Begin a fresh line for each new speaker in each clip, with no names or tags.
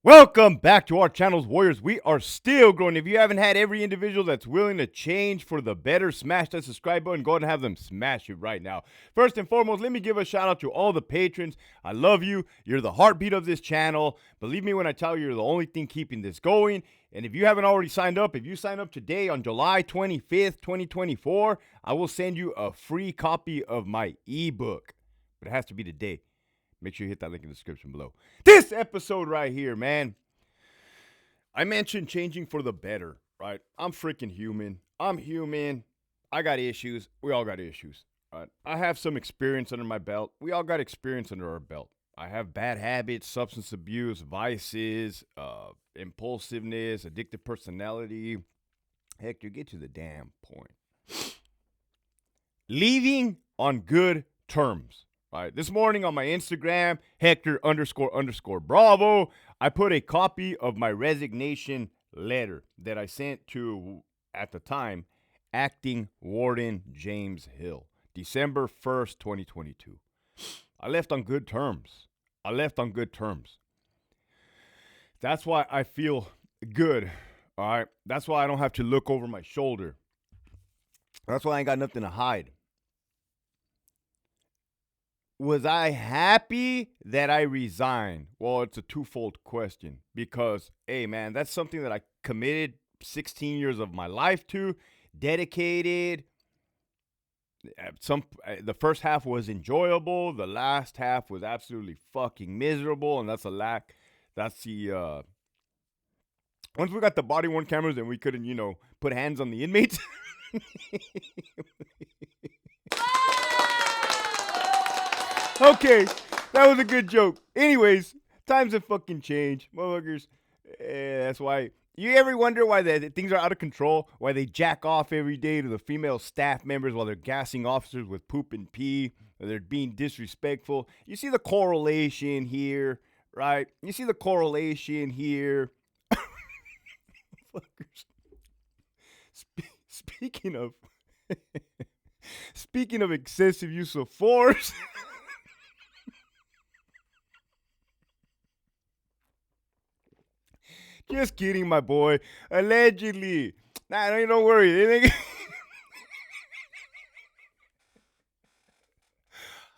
Welcome back to our channel's Warriors. We are still growing. If you haven't had every individual that's willing to change for the better, smash that subscribe button. Go ahead and have them smash it right now. First and foremost, let me give a shout out to all the patrons. I love you. You're the heartbeat of this channel. Believe me when I tell you, you're the only thing keeping this going. And if you haven't already signed up, if you sign up today on July 25th, 2024, I will send you a free copy of my ebook. But it has to be today. Make sure you hit that link in the description below. This episode right here, man. I mentioned changing for the better, right? I'm freaking human. I'm human. I got issues. We all got issues, right? I have some experience under my belt. We all got experience under our belt. I have bad habits, substance abuse, vices, impulsiveness, addictive personality. Heck, you get to the damn point. Leaving on good terms. All right, this morning on my Instagram, Hector__Bravo, I put a copy of my resignation letter that I sent to, at the time, Acting Warden James Hill, December 1st, 2022. I left on good terms. That's why I feel good, all right? That's why I don't have to look over my shoulder. That's why I ain't got nothing to hide. Was I happy that I resigned? Well, it's a twofold question because, hey, man, that's something that I committed 16 years of my life to, dedicated. The first half was enjoyable. The last half was absolutely fucking miserable, and that's the once we got the body-worn cameras and we couldn't, put hands on the inmates. Okay, that was a good joke. Anyways, times have fucking changed, motherfuckers. That's why. You ever wonder why things are out of control? Why they jack off every day to the female staff members while they're gassing officers with poop and pee? Or they're being disrespectful. You see the correlation here, right? You see the correlation here. Fuckers. Speaking of, speaking of excessive use of force. Just kidding, my boy. Allegedly. Nah, don't worry.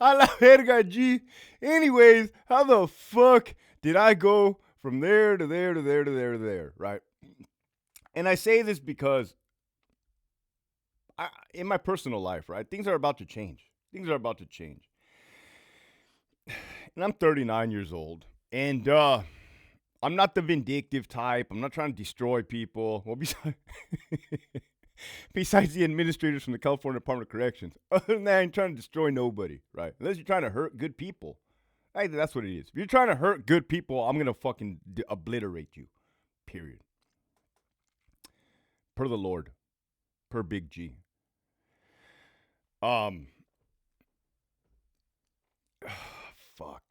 A la verga, G. Anyways, how the fuck did I go from there to there to there to there to there, right? And I say this because in my personal life, right, things are about to change. And I'm 39 years old. And I'm not the vindictive type. I'm not trying to destroy people. Well, besides the administrators from the California Department of Corrections. Other than that, I ain't trying to destroy nobody, right? Unless you're trying to hurt good people. I think that's what it is. If you're trying to hurt good people, I'm going to fucking obliterate you. Period. Per the Lord. Per Big G. Fuck,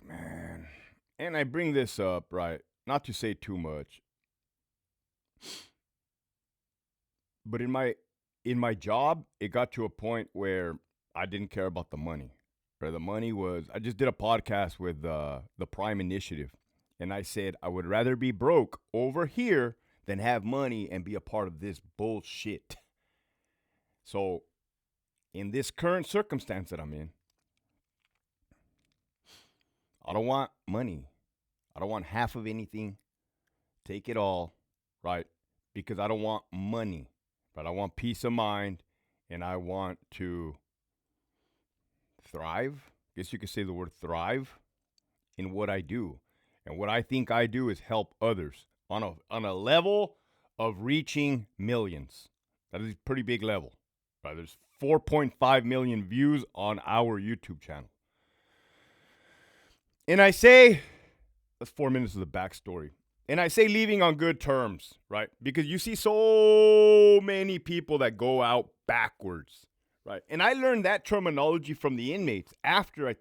man. And I bring this up, right? Not to say too much. But in my job, it got to a point where I didn't care about the money. Right? The money was, I just did a podcast with the Prime Initiative. And I said, I would rather be broke over here than have money and be a part of this bullshit. So, in this current circumstance that I'm in, I don't want money. I don't want half of anything. Take it all, right? Because I don't want money, but I want peace of mind, and I want to thrive. I guess you could say the word thrive in what I do. And what I think I do is help others on a level of reaching millions. That is a pretty big level. Right? There's 4.5 million views on our YouTube channel. And I say, that's 4 minutes of the backstory. And I say leaving on good terms, right? Because you see so many people that go out backwards, right? And I learned that terminology from the inmates after I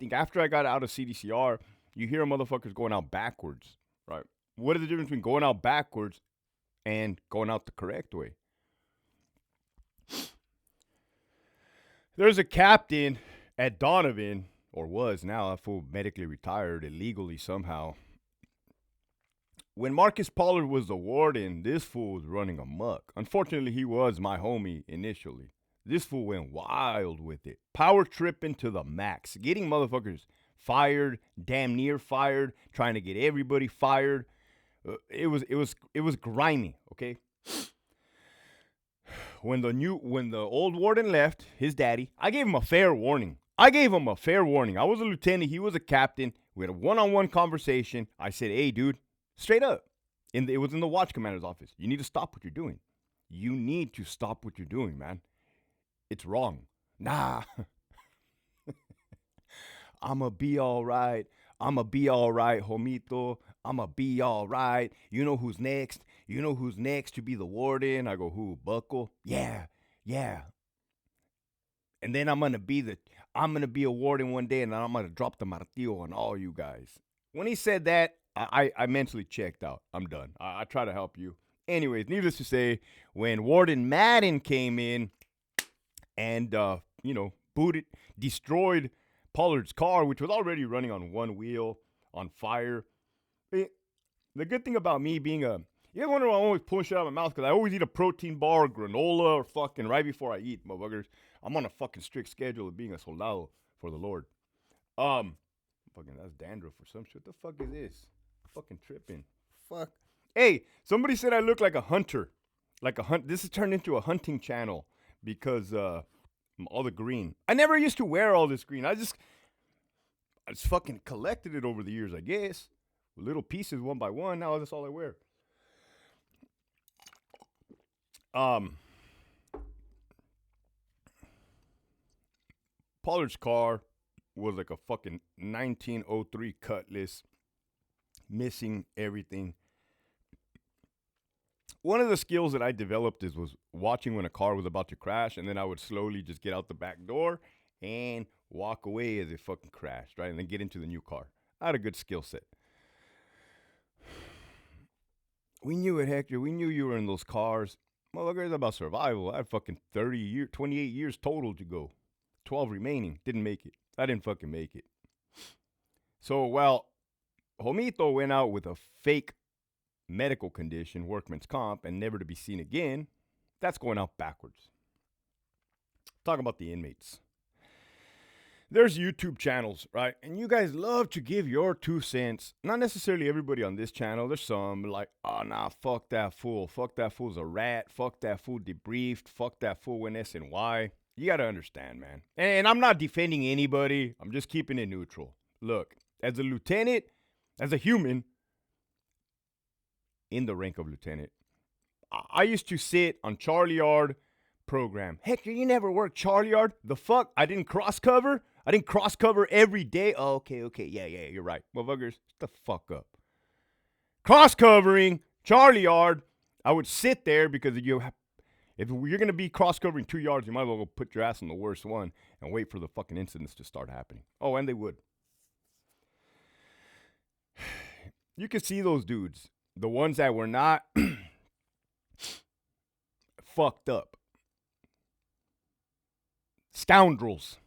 got out of CDCR. You hear motherfuckers going out backwards, right? What is the difference between going out backwards and going out the correct way? There's a captain at Donovan, or was now, a fool medically retired illegally somehow, when Marcus Pollard was the warden, this fool was running amok. Unfortunately, he was my homie initially. This fool went wild with it. Power tripping to the max. Getting motherfuckers fired, damn near fired, trying to get everybody fired. It was grimy, okay? When the old warden left, his daddy, I gave him a fair warning. I was a lieutenant, he was a captain. We had a one-on-one conversation. I said, "Hey, dude, straight up." It was in the watch commander's office. You need to stop what you're doing. You need to stop what you're doing, man. It's wrong. Nah. I'ma be all right. I'ma be all right, homito. I'ma be all right. You know who's next? You know who's next to be the warden? I go, who? Buckle? Yeah. And then I'm gonna be a warden one day, and I'm gonna drop the martillo on all you guys. When he said that, I mentally checked out. I'm done. I try to help you. Anyways, needless to say, when Warden Madden came in and destroyed Pollard's car, which was already running on one wheel, on fire. The good thing about me being you ever wonder why I always pull shit out of my mouth? Because I always eat a protein bar, granola, or fucking right before I eat, motherfuckers. I'm on a fucking strict schedule of being a soldado for the Lord. Fucking, that's dandruff or some shit. What the fuck is this? Fucking tripping. Fuck. Hey, somebody said I look like a hunter. This has turned into a hunting channel because all the green. I never used to wear all this green. I just fucking collected it over the years, I guess. Little pieces one by one. Now that's all I wear. Pollard's car was like a fucking 1903 Cutlass, missing everything. One of the skills that I developed was watching when a car was about to crash, and then I would slowly just get out the back door and walk away as it fucking crashed, right? And then get into the new car. I had a good skill set. We knew it, Hector. We knew you were in those cars. Motherfucker, it's about survival. I had fucking 28 years total to go. 12 remaining. Didn't make it. I didn't fucking make it. So while Homito went out with a fake medical condition, workman's comp, and never to be seen again, that's going out backwards. Talk about the inmates. There's YouTube channels, right? And you guys love to give your 2 cents. Not necessarily everybody on this channel. There's some like, oh, nah, fuck that fool. Fuck that fool's a rat. Fuck that fool debriefed. Fuck that fool went SNY. You got to understand, man. And I'm not defending anybody. I'm just keeping it neutral. Look, as a lieutenant, as a human, in the rank of lieutenant, I used to sit on Charlie Yard program. Hector, you never worked Charlie Yard? The fuck? I didn't cross cover? I didn't cross cover every day? Oh, okay. Yeah, you're right. Motherfuckers, shut the fuck up. Cross covering, Charlie Yard, I would sit there because if you're going to be cross covering 2 yards, you might as well go put your ass on the worst one and wait for the fucking incidents to start happening. Oh, and they would. You could see those dudes, the ones that were not fucked up. Scoundrels.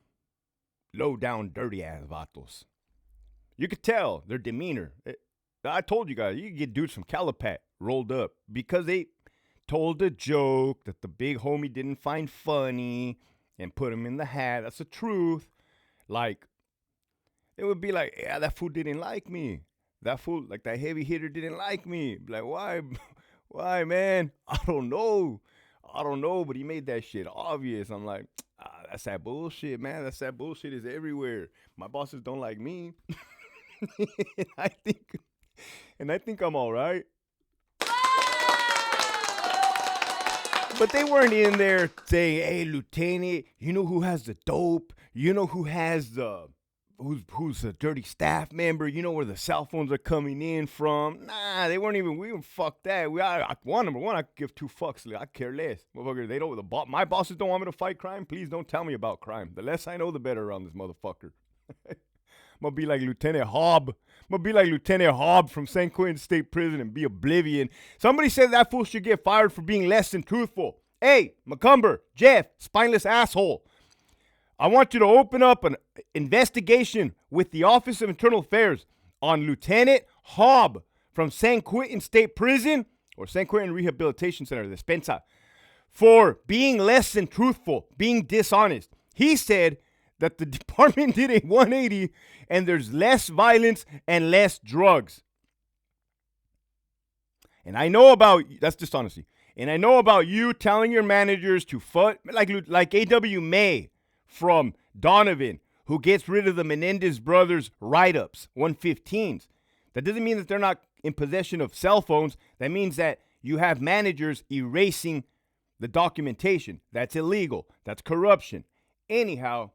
Low down, dirty ass vatos. You could tell their demeanor. I told you guys, you could get dudes from Calipat rolled up because they told a joke that the big homie didn't find funny and put him in the hat. That's the truth. Like, it would be like, yeah, that fool didn't like me. That fool, like that heavy hitter didn't like me. Like, why? Why, man? I don't know, but he made that shit obvious. I'm like, that's that bullshit, man. That's that bullshit is everywhere. My bosses don't like me. I think I'm all right. But they weren't in there saying, hey, Lieutenant, you know who has the dope? You know who has the, who's a dirty staff member? You know where the cell phones are coming in from? Nah, they weren't even, we didn't fuck that. Number one, I could give 2 fucks. I could care less. Motherfucker, they don't, my bosses don't want me to fight crime. Please don't tell me about crime. The less I know, the better around this motherfucker. I'm going to be like Lieutenant Hobb. From San Quentin State Prison and be oblivion. Somebody said that fool should get fired for being less than truthful. Hey, McCumber, Jeff, spineless asshole. I want you to open up an investigation with the Office of Internal Affairs on Lieutenant Hobb from San Quentin State Prison or San Quentin Rehabilitation Center, Despensa, for being less than truthful, being dishonest. He said that the department did a 180 and there's less violence and less drugs. And I know about, that's dishonesty. And I know about you telling your managers to like A.W. May from Donovan, who gets rid of the Menendez brothers' write-ups, 115s. That doesn't mean that they're not in possession of cell phones. That means that you have managers erasing the documentation. That's illegal. That's corruption. Anyhow,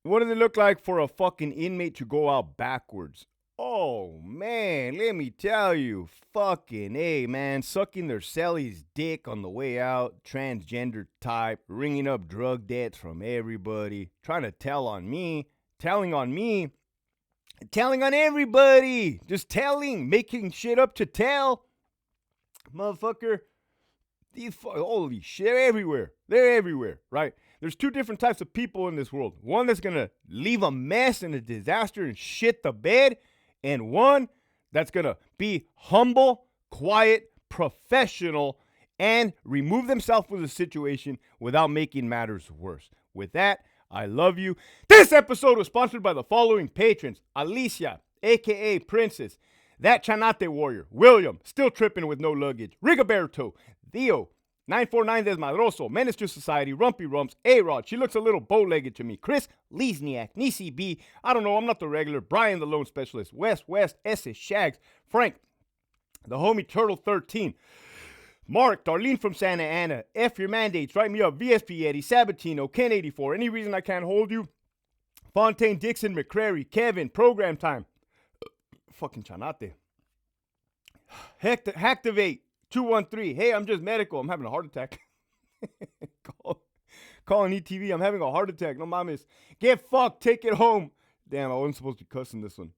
what does it look like for a fucking inmate to go out backwards? Oh, man, let me tell you, fucking A, man, sucking their cellie's dick on the way out, transgender type, ringing up drug debts from everybody, trying to telling on everybody, just making shit up to tell. Motherfucker, holy shit, they're everywhere, right? There's two different types of people in this world. One that's going to leave a mess and a disaster and shit the bed, and one that's going to be humble, quiet, professional, and remove themselves from the situation without making matters worse. With that, I love you. This episode was sponsored by the following patrons: Alicia, a.k.a. Princess, That Chanate Warrior, William, still tripping with no luggage, Rigoberto, Theo, 949 Desmadroso, Menace to Society, Rumpy Rumps, A-Rod, she looks a little bow-legged to me, Chris Lesniak, Nisi B, I don't know, I'm not the regular, Brian the Lone Specialist, West, S. Shags, Frank, the homie Turtle 13, Mark, Darlene from Santa Ana, F your mandates, write me up, VSP Eddie, Sabatino, Ken 84, any reason I can't hold you, Fontaine, Dixon, McCrary, Kevin, Program Time, fucking Chanate, Hacktivate, 213, hey, I'm just medical, I'm having a heart attack. Calling ETV, I'm having a heart attack, no mames. Get fucked, take it home. Damn, I wasn't supposed to be cussing this one.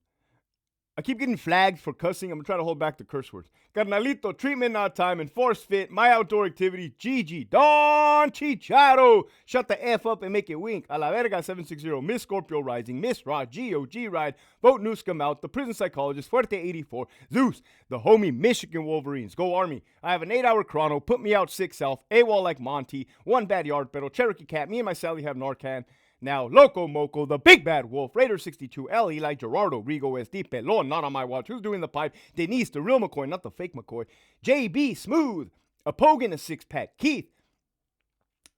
I keep getting flagged for cussing. I'm going to try to hold back the curse words. Carnalito, treatment not time, Enforced Fit, My Outdoor Activity, Gigi, Don Chicharo, Shut the F Up and Make It Wink, A La Verga 760, Miss Scorpio Rising, Miss Rod, G.O.G. Ride, Vote Newscom Out, The Prison Psychologist, Fuerte 84, Zeus, The Homie Michigan Wolverines, Go Army, I have an 8-hour chrono, Put Me Out Sick Self, AWOL Like Monty, One Bad Yard Battle, Cherokee Cat, Me and my Sally have Narcan, now, Loco Moco, The Big Bad Wolf, Raider 62, L. Eli, Gerardo, Rigo, SD, Pelon, Not On My Watch, Who's Doing the Pipe, Denise, The Real McCoy, Not The Fake McCoy, JB, Smooth, A Pogan, A Six Pack, Keith,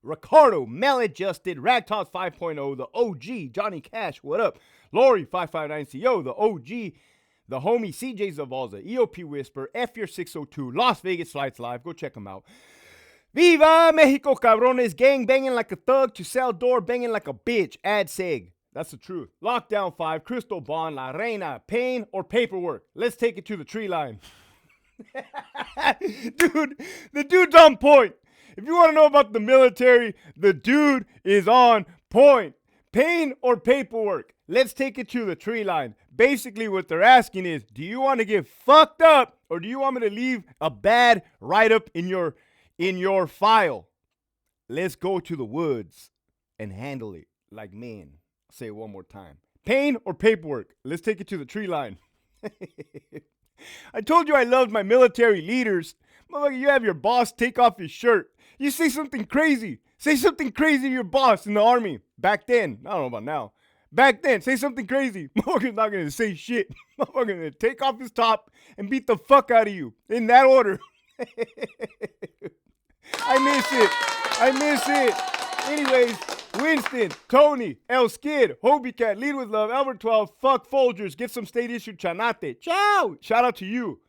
Ricardo, Maladjusted, Ragtoss 5.0, The OG, Johnny Cash, What Up, Lori, 559CO, The OG, The Homie, CJ Zavalza, EOP Whisper, F Your 602, Las Vegas Flights Live, go check them out. Viva Mexico, cabrones. Gang banging like a thug to sell door banging like a bitch. Ad seg. That's the truth. Lockdown 5, Crystal Bond, La Reina, pain or paperwork. Let's take it to the tree line. Dude, the dude's on point. If you want to know about the military, the dude is on point. Pain or paperwork. Let's take it to the tree line. Basically, what they're asking is, do you want to get fucked up or do you want me to leave a bad write-up in your file? Let's go to the woods and handle it like men. I'll say it one more time. Pain or paperwork? Let's take it to the tree line. I told you I loved my military leaders. Motherfucker, you have your boss take off his shirt. You say something crazy. Say something crazy to your boss in the army. Back then. I don't know about now. Back then, say something crazy. Motherfucker's not going to say shit. Motherfucker's going to take off his top and beat the fuck out of you. In that order. I miss it. Anyways, Winston, Tony, El Skid, Hobie Cat, Lead With Love, Albert 12, Fuck Folgers, get some state issued Chanate. Ciao. Shout out to you.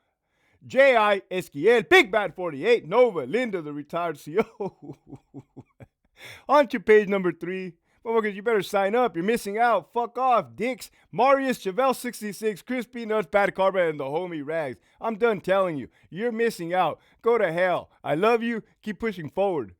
J.I. Esquiel, Big Bad 48, Nova, Linda, the retired CO. On to page number 3. Motherfuckers, you better sign up. You're missing out. Fuck off, dicks. Marius, Chevelle 66, Crispy Nuts, Bad Carbon, and the homie Rags. I'm done telling you. You're missing out. Go to hell. I love you. Keep pushing forward.